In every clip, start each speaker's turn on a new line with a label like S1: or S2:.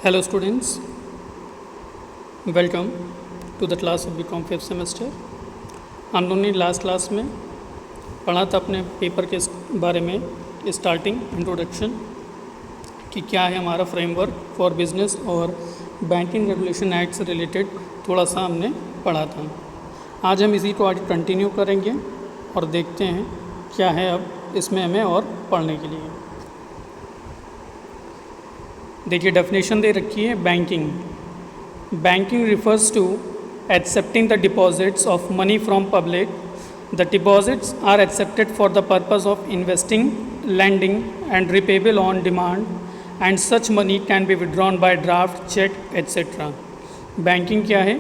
S1: Hello students, welcome to the class of BCom 5th semester। हम लोगों ने last class में पढ़ा था अपने पेपर के बारे में, स्टार्टिंग इंट्रोडक्शन कि क्या है हमारा फ्रेमवर्क फॉर बिजनेस और बैंकिंग रेगुलेशन एक्ट से रिलेटेड थोड़ा सा हमने पढ़ा था। आज हम इसी को आगे कंटिन्यू करेंगे और देखते हैं क्या है अब इसमें हमें और पढ़ने के लिए। देखिए डेफिनेशन दे रखी है banking refers to accepting the deposits of money from public. The deposits are accepted for the purpose of investing, lending and repayable on demand and such money can be withdrawn by draft, cheque etcetera. Banking क्या है?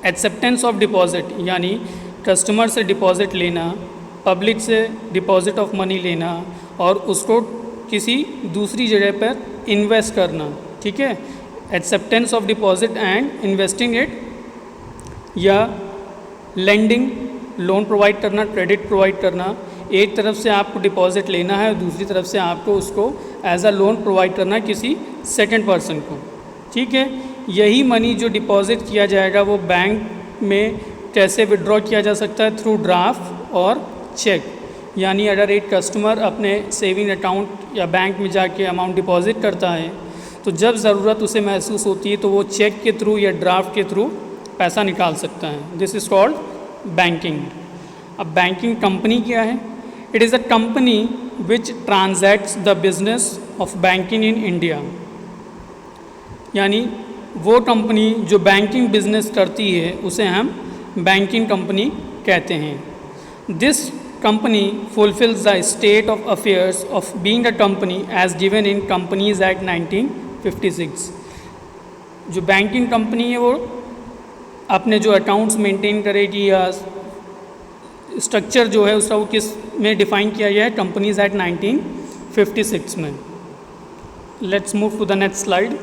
S1: Acceptance of deposit यानी customer से deposit लेना, public से deposit of money लेना और उसको किसी दूसरी जगह पर इन्वेस्ट करना। ठीक है, acceptance of deposit and investing it, या लेंडिंग लोन प्रोवाइड करना, क्रेडिट प्रोवाइड करना। एक तरफ से आपको डिपॉजिट लेना है और दूसरी तरफ से आपको उसको एज अ लोन प्रोवाइड करना किसी सेकंड पर्सन को। ठीक है, यही मनी जो डिपॉजिट किया जाएगा वो बैंक में कैसे विड्रॉ किया जा सकता है? थ्रू ड्राफ्ट और चेक। यानी अगर एक कस्टमर अपने सेविंग अकाउंट या बैंक में जाके अमाउंट डिपॉजिट करता है तो जब ज़रूरत उसे महसूस होती है तो वो चेक के थ्रू या ड्राफ्ट के थ्रू पैसा निकाल सकता है। This is called banking. अब बैंकिंग कंपनी क्या है? It is a company which transacts the business of banking in India. यानी वो कंपनी जो बैंकिंग बिजनेस करती है उसे हम बैंकिंग कंपनी कहते हैं। This company fulfills the state of affairs of being a company as given in Companies Act 1956। जो बैंकिंग कंपनी है वो अपने जो अकाउंट्स मेंटेन करेगी या स्ट्रक्चर जो है उसका वो किस में डिफाइन किया गया है? कंपनीज एक्ट 1956 में। Let's move to the next slide.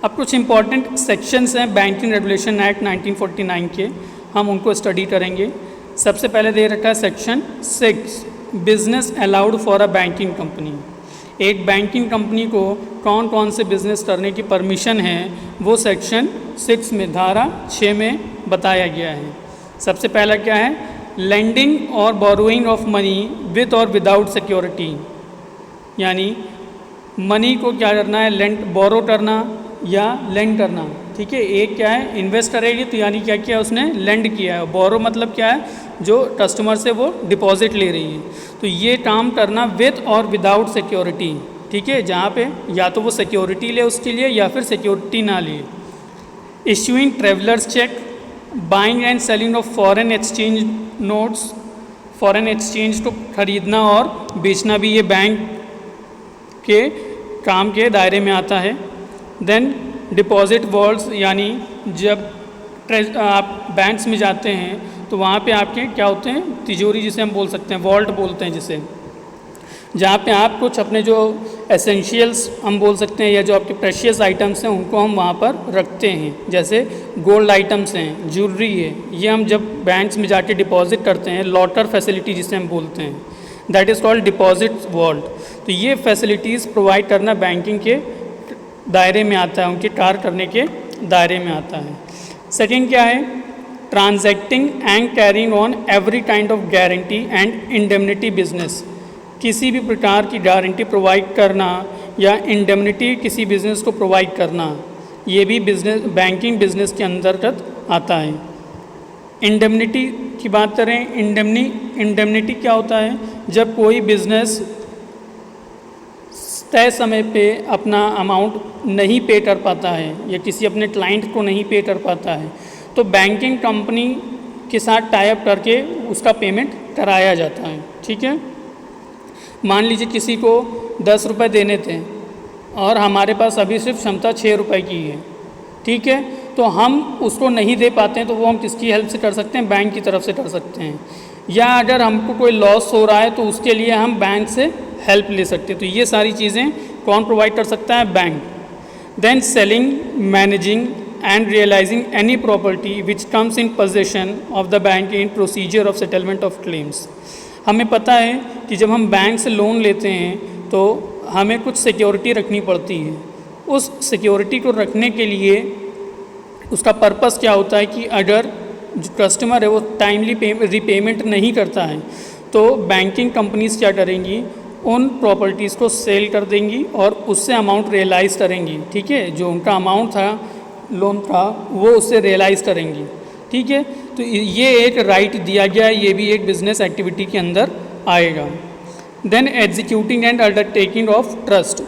S1: अब कुछ इंपॉर्टेंट सेक्शंस हैं बैंकिंग रेगुलेशन एक्ट 1949 के, हम उनको स्टडी करेंगे। सबसे पहले दे रखा है section 6, business allowed for a banking company. एक बैंकिंग कंपनी को कौन कौन से बिजनेस करने की परमिशन है वो सेक्शन 6 में, धारा 6 में बताया गया है। सबसे पहला क्या है? लेंडिंग और बोरोइंग ऑफ मनी विद और विदाउट सिक्योरिटी। यानी मनी को क्या करना है? बोरो करना या लेंड करना। ठीक है, एक क्या है? इन्वेस्ट करेगी तो यानी क्या किया उसने? लेंड किया है। बोरो मतलब क्या है? जो कस्टमर से वो डिपॉजिट ले रही है। तो ये काम करना विद और विदाउट सिक्योरिटी। ठीक है, जहाँ पे या तो वो सिक्योरिटी ले उसके लिए या फिर सिक्योरिटी ना ले। Issuing travellers cheque, buying and selling of foreign exchange notes. Foreign exchange को खरीदना और बेचना भी ये बैंक के काम के दायरे में आता है। देन डिपॉजिट वॉल्ट्स, यानी जब आप बैंक्स में जाते हैं तो वहाँ पे आपके क्या होते हैं? तिजोरी जिसे हम बोल सकते हैं, वॉल्ट बोलते हैं जिसे, जहाँ पे आप कुछ अपने जो एसेंशियल्स हम बोल सकते हैं या जो आपके प्रेशियस आइटम्स हैं उनको हम वहाँ पर रखते हैं। जैसे गोल्ड आइटम्स हैं, ज्वेलरी है, ये हम जब बैंक्स में जाके डिपॉजिट करते हैं, लॉकर फैसिलिटी जिसे हम बोलते हैं, that is called deposit vault. तो ये फैसिलिटीज़ प्रोवाइड करना बैंकिंग के दायरे में आता है, उनके कार्य करने के दायरे में आता है। सेकेंड क्या है? Transacting and carrying on every kind of guarantee and indemnity business. किसी भी प्रकार की गारंटी प्रोवाइड करना या इंडेमनिटी किसी बिजनेस को प्रोवाइड करना, ये भी बिजनेस बैंकिंग बिजनेस के अंतर्गत आता है। इंडेमनिटी की बात करें, इंडेमनिटी क्या होता है? जब कोई बिजनेस तय समय पे अपना अमाउंट नहीं पे कर पाता है या किसी अपने क्लाइंट को नहीं पे कर पाता है तो बैंकिंग कंपनी के साथ टाई अप करके उसका पेमेंट कराया जाता है। ठीक है, मान लीजिए किसी को 10 रुपये देने थे और हमारे पास अभी सिर्फ क्षमता 6 रुपये की है। ठीक है, तो हम उसको नहीं दे पाते हैं तो वो हम किसकी हेल्प से कर सकते हैं? बैंक की तरफ से कर सकते हैं। या अगर हमको कोई लॉस हो रहा है तो उसके लिए हम बैंक से हेल्प ले सकते हैं। तो ये सारी चीज़ें कौन प्रोवाइड कर सकता है? Bank. Then selling, managing and realising any property which comes in possession of the bank in procedure of settlement of claims. हमें पता है कि जब हम बैंक से लोन लेते हैं तो हमें कुछ सिक्योरिटी रखनी पड़ती है। उस सिक्योरिटी को रखने के लिए उसका पर्पस क्या होता है कि अगर जो कस्टमर है वो टाइमली रीपेमेंट नहीं करता है तो बैंकिंग कंपनीज क्या करेंगी, उन प्रॉपर्टीज़ को सेल कर देंगी और उससे अमाउंट रियलाइज़ करेंगी। ठीक है, जो उनका अमाउंट था लोन था वो उससे रियलाइज़ करेंगी। ठीक है, तो ये एक राइट दिया गया है, ये भी एक बिजनेस एक्टिविटी के अंदर आएगा। Then executing and undertaking of trust,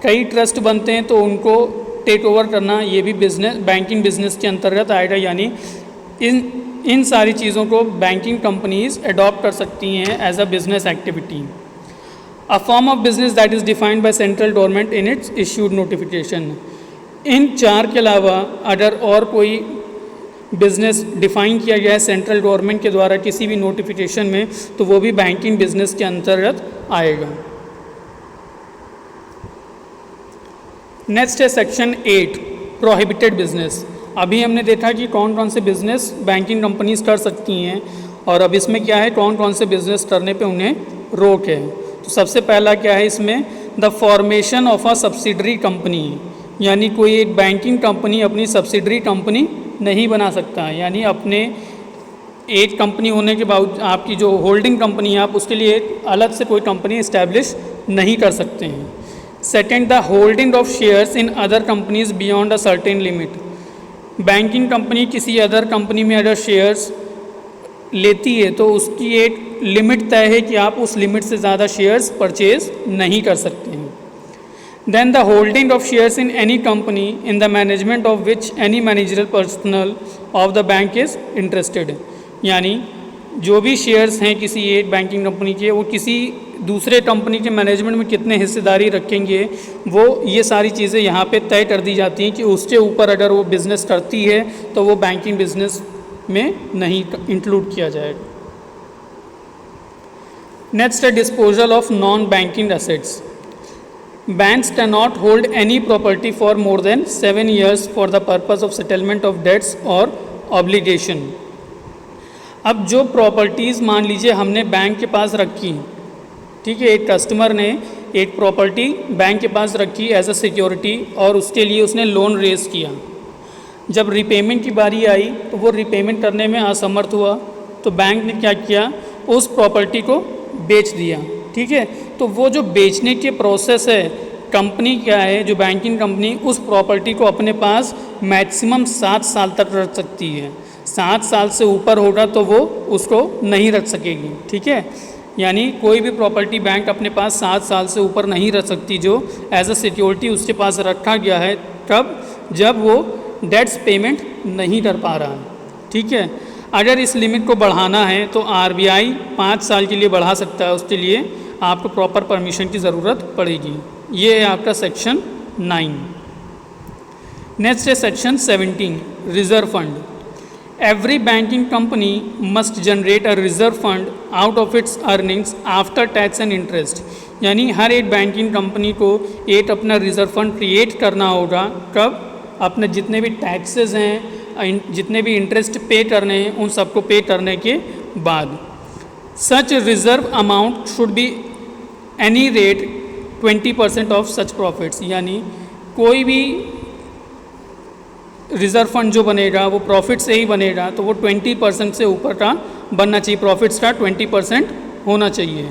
S1: कई ट्रस्ट बनते हैं तो उनको टेक ओवर करना, ये भी बिजनेस बैंकिंग बिजनेस के अंतर्गत आएगा। यानी इन सारी चीज़ों को बैंकिंग कंपनीज अडॉप्ट कर सकती हैं as a business activity. A form of business that is defined by central government in its issued notification. इन चार के अलावा अगर और कोई बिजनेस डिफाइन किया गया है सेंट्रल गवर्नमेंट के द्वारा किसी भी नोटिफिकेशन में तो वो भी बैंकिंग बिजनेस के अंतर्गत आएगा। नेक्स्ट है सेक्शन 8 प्रोहिबिटेड बिजनेस। अभी हमने देखा कि कौन कौन से बिजनेस बैंकिंग कंपनीज कर सकती हैं और अब इसमें क्या है, कौन कौन से बिजनेस करने पे उन्हें रोक है। तो सबसे पहला क्या है इसमें, the formation of a subsidiary company, यानी कोई एक बैंकिंग कंपनी अपनी सब्सिडरी कंपनी नहीं बना सकता है। यानी अपने एक कंपनी होने के बावजूद आपकी जो होल्डिंग कंपनी है आप उसके लिए एक अलग से कोई कंपनी इस्टेब्लिश नहीं कर सकते हैं। Second, the holding of shares in other companies beyond a certain limit, banking company किसी अदर कंपनी में अगर शेयर्स लेती है तो उसकी एक लिमिट तय है कि आप उस लिमिट से ज़्यादा शेयर्स परचेज नहीं कर सकते हैं। Then the holding of shares in any company in the management of which any managerial personal of the bank is interested, यानी जो भी शेयर्स हैं किसी एक बैंकिंग कंपनी के वो किसी दूसरे कंपनी के मैनेजमेंट में कितने हिस्सेदारी रखेंगे वो ये सारी चीज़ें यहाँ पे तय कर दी जाती हैं कि उसके ऊपर अगर वो बिज़नेस करती है तो वो बैंकिंग बिजनेस में नहीं इंक्लूड किया जाएगा। नेक्स्ट है disposal of non banking assets. Banks cannot hold any property for more than 7 years for the purpose of settlement of debts or obligation। अब जो प्रॉपर्टीज़ मान लीजिए हमने बैंक के पास रखी, ठीक है, एक कस्टमर ने एक प्रॉपर्टी बैंक के पास रखी एज अ सिक्योरिटी और उसके लिए उसने लोन रेज किया। जब रिपेमेंट की बारी आई तो वो रिपेमेंट करने में असमर्थ हुआ तो बैंक ने क्या किया, उस प्रॉपर्टी को बेच दिया। ठीक है, तो वो जो बेचने के प्रोसेस है, कंपनी क्या है, जो बैंकिंग कंपनी उस प्रॉपर्टी को अपने पास मैक्सिमम 7 साल तक रख सकती है। 7 साल से ऊपर होगा तो वो उसको नहीं रख सकेगी। ठीक है, यानी कोई भी प्रॉपर्टी बैंक अपने पास 7 साल से ऊपर नहीं रख सकती जो एज अ सिक्योरिटी उसके पास रखा गया है। कब, जब वो डेट्स पेमेंट नहीं कर पा रहा है। ठीक है, अगर इस लिमिट को बढ़ाना है तो आरबीआई 5 साल के लिए बढ़ा सकता है, उसके लिए आपको प्रॉपर परमिशन की ज़रूरत पड़ेगी। ये है आपका सेक्शन 9। नेक्स्ट है section 17 reserve fund. Every banking company must generate a reserve fund out of its earnings after tax and interest, यानी हर एक बैंकिंग कंपनी को एक अपना रिजर्व फंड क्रिएट करना होगा। कब, अपने जितने भी टैक्सेस हैं, जितने भी इंटरेस्ट पे करने हैं उन सबको पे करने के बाद। Such reserve amount should be any rate 20% of such profits, यानी कोई भी रिजर्व फंड जो बनेगा वो प्रॉफिट से ही बनेगा तो वो 20% से ऊपर का बनना चाहिए, प्रॉफिट्स का 20% होना चाहिए।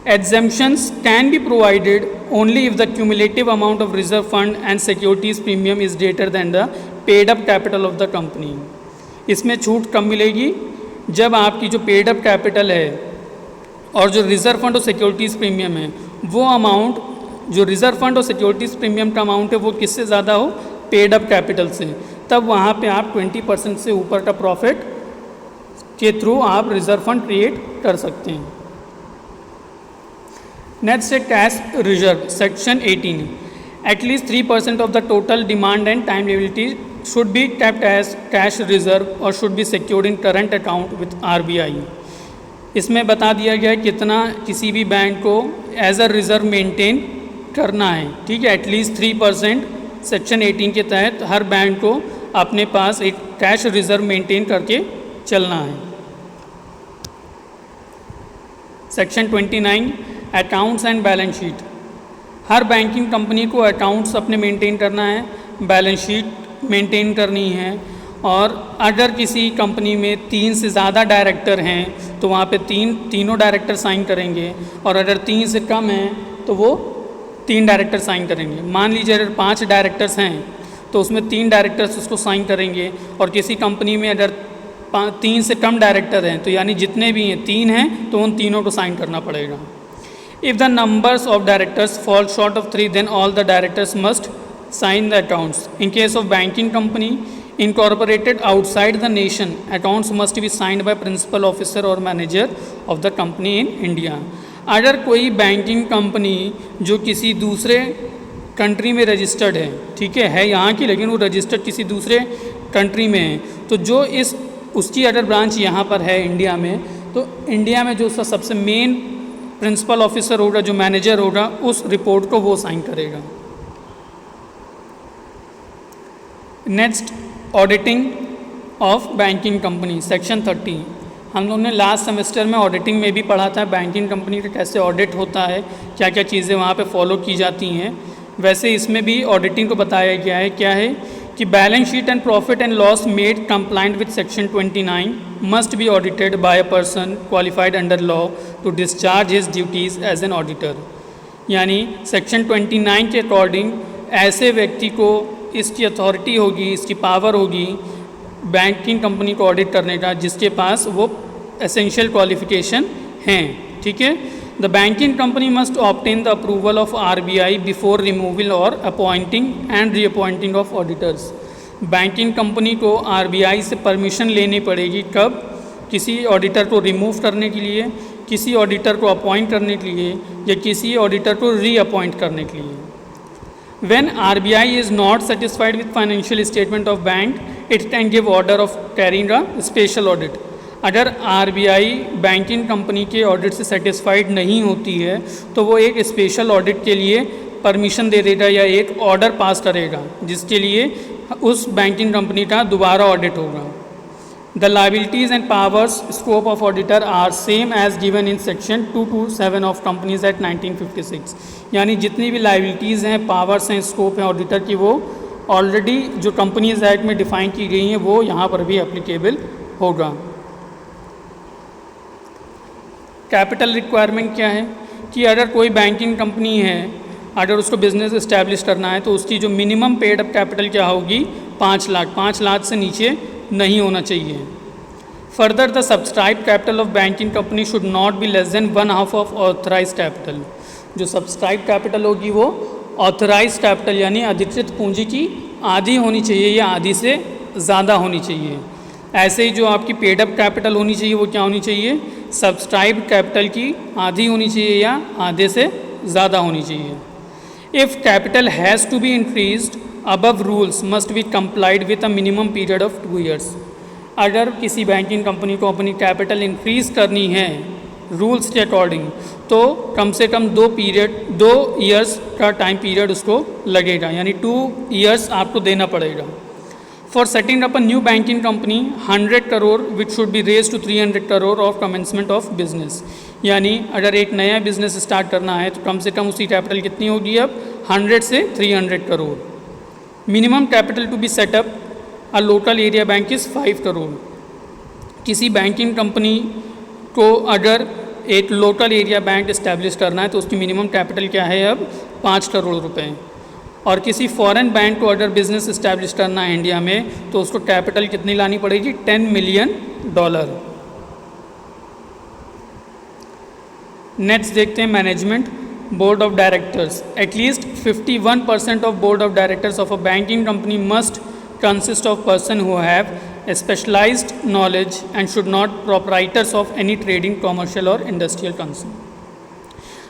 S1: Exemptions can be provided only if the cumulative amount of reserve fund and securities premium is greater than the paid up capital of the company। इसमें छूट कब मिलेगी, जब आपकी जो पेड अप कैपिटल है और जो रिजर्व फंड और सिक्योरिटीज़ प्रीमियम है वो अमाउंट, जो रिजर्व फंड और सिक्योरिटीज़ प्रीमियम का अमाउंट है वो किससे ज़्यादा हो, पेड अप कैपिटल से, तब वहाँ पे आप 20% से ऊपर का प्रॉफिट के थ्रू आप रिजर्व फंड क्रिएट कर सकते हैं। नेक्स्ट है cash reserve section 18। At least 3% of the total demand and time liability should be kept as cash reserve और should be secured in current account with RBI. इसमें बता दिया गया है कितना किसी भी बैंक को एज अ रिजर्व मेंटेन करना है। ठीक है, एटलीस्ट 3% सेक्शन 18 के तहत हर बैंक को अपने पास एक कैश रिजर्व मेंटेन करके चलना है। Section 29 accounts and balance sheet. Her banking company को अकाउंट्स अपने मेंटेन करना है, बैलेंस शीट मेंटेन करनी है, और अगर किसी कंपनी में 3 से ज़्यादा डायरेक्टर हैं तो वहाँ पे तीनों डायरेक्टर साइन करेंगे, और अगर 3 से कम हैं तो वो 3 डायरेक्टर साइन करेंगे। मान लीजिए अगर 5 डायरेक्टर्स हैं तो उसमें 3 डायरेक्टर्स उसको साइन करेंगे, और किसी कंपनी में अगर 3 से कम डायरेक्टर हैं तो यानी जितने भी हैं 3 हैं तो उन तीनों को साइन करना पड़ेगा। If the numbers of directors fall short of 3 then all the directors must sign the accounts. In case of banking company incorporated outside the nation, accounts must be signed by principal officer or manager of the company in India. अगर कोई banking company जो किसी दूसरे country में registered है, ठीक है यहाँ की लेकिन वो रजिस्टर्ड किसी दूसरे कंट्री में है, तो जो उसकी अगर ब्रांच यहाँ पर है इंडिया में, तो इंडिया में जो उसका सबसे मेन प्रिंसिपल ऑफिसर होगा, जो मैनेजर होगा, उस रिपोर्ट को वो साइन करेगा। Next, auditing of banking company, section 30। हम लोगों ने लास्ट सेमेस्टर में ऑडिटिंग में भी पढ़ा था बैंकिंग कंपनी का कैसे ऑडिट होता है, क्या क्या चीज़ें वहाँ पे फॉलो की जाती हैं। वैसे इसमें भी ऑडिटिंग को बताया गया है। क्या है कि balance sheet and profit and loss made compliant with section 29 must be audited by a person qualified under law to discharge his duties as an auditor. यानी सेक्शन 29 के अकॉर्डिंग ऐसे व्यक्ति को इसकी अथॉरिटी होगी, इसकी पावर होगी बैंकिंग कंपनी को ऑडिट करने का, जिसके पास वो एसेंशियल क्वालिफिकेशन हैं। ठीक है, the banking company must obtain the approval of RBI before removal और appointing and reappointing of auditors. Banking company को RBI से परमिशन लेनी पड़ेगी, कब? किसी ऑडिटर को रिमूव करने के लिए, किसी ऑडिटर को अपॉइंट करने के लिए, या किसी ऑडिटर को रीअपॉइंट करने के लिए। When RBI is not satisfied with financial statement of bank, it can give order of carrying a special audit. अगर RBI बैंकिंग कंपनी के ऑडिट से सेटिस्फाइड नहीं होती है तो वो एक स्पेशल ऑडिट के लिए परमिशन दे देगा या एक ऑर्डर पास करेगा, जिसके लिए उस बैंकिंग कंपनी का दोबारा ऑडिट होगा। The liabilities and powers scope of auditor are same as given in section 227 of Companies Act 1956। यानी जितनी भी लाइबिलिटीज़ हैं, पावर्स हैं, स्कोप हैं ऑडिटर की, वो ऑलरेडी जो कंपनीज एक्ट में डिफाइन की गई हैं वो यहाँ पर भी एप्लीकेबल होगा। कैपिटल रिक्वायरमेंट क्या है कि अगर कोई बैंकिंग कंपनी है, अगर उसको बिजनेस इस्टेब्लिश करना है तो उसकी जो मिनिमम पेड अप कैपिटल क्या होगी? 5 लाख। 5 लाख से नीचे नहीं होना चाहिए। Further, the subscribe capital of banking company should not be less than 1/2 of authorise capital. जो सब्सक्राइब कैपिटल होगी वो ऑथराइज कैपिटल यानी अधिकृत पूंजी की आधी होनी चाहिए या आधी से ज़्यादा होनी चाहिए। ऐसे ही जो आपकी पेड अप कैपिटल होनी चाहिए वो क्या होनी चाहिए? सब्सक्राइब कैपिटल की आधी होनी चाहिए या आधे से ज़्यादा होनी चाहिए। If capital has to be increased above rules must be complied with a minimum period of 2 years। अगर किसी बैंकिंग कंपनी को अपनी कैपिटल इंक्रीज़ करनी है रूल्स के अकॉर्डिंग तो कम से कम 2 ईयर्स का टाइम पीरियड उसको लगेगा, यानी 2 ईयर्स आपको देना पड़ेगा। For setting up a new banking company 100 crore which should be raise to 300 crore of commencement of business. यानी अगर एक नया बिजनेस स्टार्ट करना है तो कम से कम उसकी कैपिटल कितनी होगी? अब 100 से 300 crore. Minimum capital to be set up a local area bank is 5 crore. किसी बैंकिंग कंपनी को अगर एक लोकल एरिया बैंक इस्टेब्लिश करना है तो उसकी मिनिमम कैपिटल क्या है? अब 5 करोड़ रुपए। और किसी फॉरेन बैंक को अगर बिजनेस इस्टेब्लिश करना है इंडिया में तो उसको कैपिटल कितनी लानी पड़ेगी? $10 मिलियन। नेक्स्ट देखते हैं management. Board of Directors. At least 51% of Board of Directors of a banking company must consist of person who have a specialized knowledge and should not proprietors of any trading, commercial or industrial concern।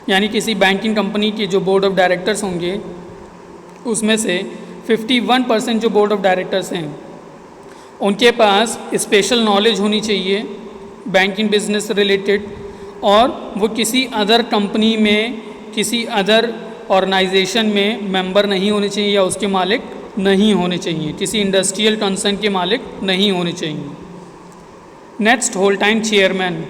S1: यानी किसी banking company के जो board of directors होंगे उसमें से 51% जो board of directors हैं उनके पास स्पेशल नॉलेज होनी चाहिए बैंकिंग बिजनेस से रिलेटेड, और वो किसी अदर कंपनी में, किसी अदर ऑर्गेनाइजेशन में मेंबर नहीं होने चाहिए या उसके मालिक नहीं होने चाहिए, किसी इंडस्ट्रियल कंसर्न के मालिक नहीं होने चाहिए। Next, whole time chairman.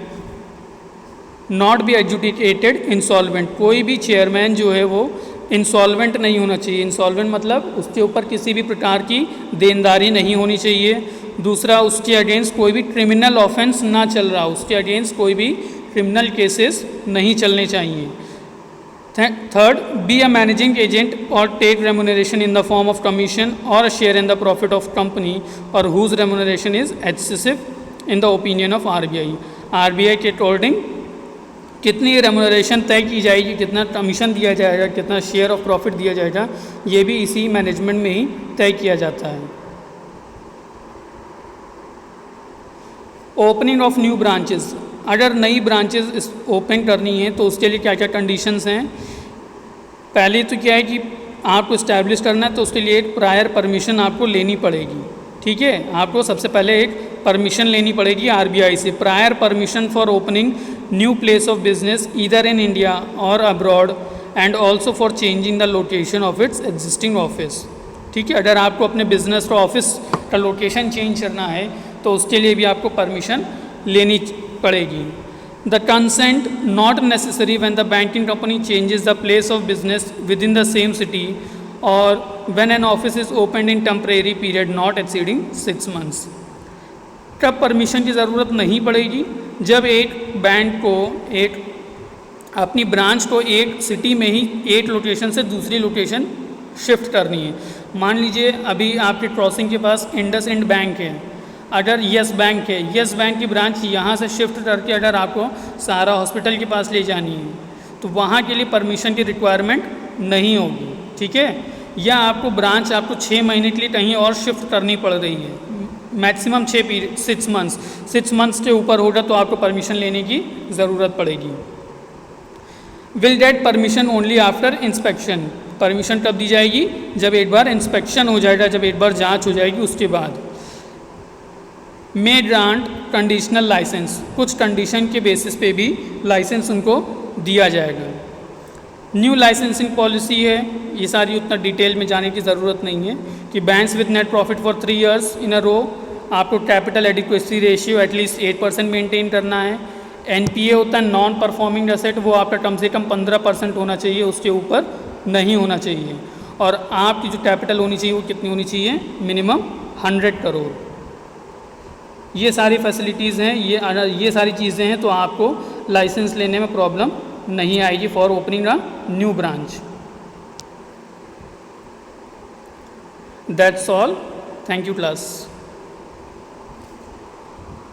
S1: Not be adjudicated insolvent, कोई भी चेयरमैन जो है वो इंसॉल्वेंट नहीं होना चाहिए। इंसॉल्वेंट मतलब उसके ऊपर किसी भी प्रकार की देनदारी नहीं होनी चाहिए। दूसरा, उसके अगेंस्ट कोई भी क्रिमिनल ऑफेंस ना चल रहा, उसके अगेंस्ट कोई भी क्रिमिनल केसेस नहीं चलने चाहिए। Third, be a managing agent और take remuneration in the form of commission और a share in the profit of company और whose remuneration is excessive in the opinion of RBI. RBI के according कितनी remuneration तय की जाएगी, कितना commission दिया जाएगा, कितना शेयर ऑफ प्रॉफिट दिया जाएगा, ये भी इसी मैनेजमेंट में ही तय किया जाता है। ओपनिंग ऑफ न्यू ब्रांचेस, अगर नई ब्रांचेस ओपन करनी है तो उसके लिए क्या क्या कंडीशंस हैं। पहले तो क्या है कि आपको इस्टेब्लिश करना है तो उसके लिए एक प्रायर परमिशन आपको लेनी पड़ेगी। ठीक है, आपको सबसे पहले एक परमिशन लेनी पड़ेगी आरबीआई से, prior permission for opening new place of business either in India और abroad and also for changing the location of its existing office. ठीक है, अगर आपको अपने बिजनेस का ऑफिस का लोकेशन चेंज करना है तो उसके लिए भी आपको परमिशन लेनी पड़ेगी। The consent not necessary when the banking company changes the place of business within the same city और when an office is open in temporary period not exceeding 6 months। कब परमिशन की ज़रूरत नहीं पड़ेगी? जब एक बैंक को एक अपनी ब्रांच को एक सिटी में ही एक लोकेशन से दूसरी लोकेशन शिफ्ट करनी है। मान लीजिए अभी आपके क्रॉसिंग के पास इंडसइंड बैंक है, अगर यस बैंक है, यस बैंक की ब्रांच यहाँ से शिफ्ट करके अगर आपको सहारा हॉस्पिटल के पास ले जानी है तो वहाँ के लिए परमिशन की रिक्वायरमेंट नहीं होगी। ठीक है, या आपको ब्रांच आपको 6 महीने के लिए कहीं और शिफ्ट करनी पड़ रही है, मैक्सिमम 6 months, 6 months के ऊपर होगा तो आपको परमिशन लेने की ज़रूरत पड़ेगी। Will get permission only after inspection, permission कब दी जाएगी? जब एक बार इंस्पेक्शन हो जाएगा, जब एक बार जांच हो जाएगी उसके बाद। मे ग्रांट कंडीशनल लाइसेंस, कुछ कंडीशन के बेसिस पे भी लाइसेंस उनको दिया जाएगा। न्यू लाइसेंसिंग पॉलिसी है, ये सारी उतना डिटेल में जाने की ज़रूरत नहीं है कि banks with net profit for 3 years इन अ रो, आपको capital adequacy ratio at least 8% maintain करना है। एनपीए होता है नॉन परफॉर्मिंग एसेट, वो आपका कम से कम 15% होना चाहिए, उसके ऊपर नहीं होना चाहिए। और आपकी जो कैपिटल होनी चाहिए वो कितनी होनी चाहिए? मिनिमम 100 करोड़। ये सारी फैसिलिटीज़ हैं, ये सारी चीज़ें हैं तो आपको लाइसेंस लेने में प्रॉब्लम नहीं आएगी for opening a new branch. That's all, thank you class.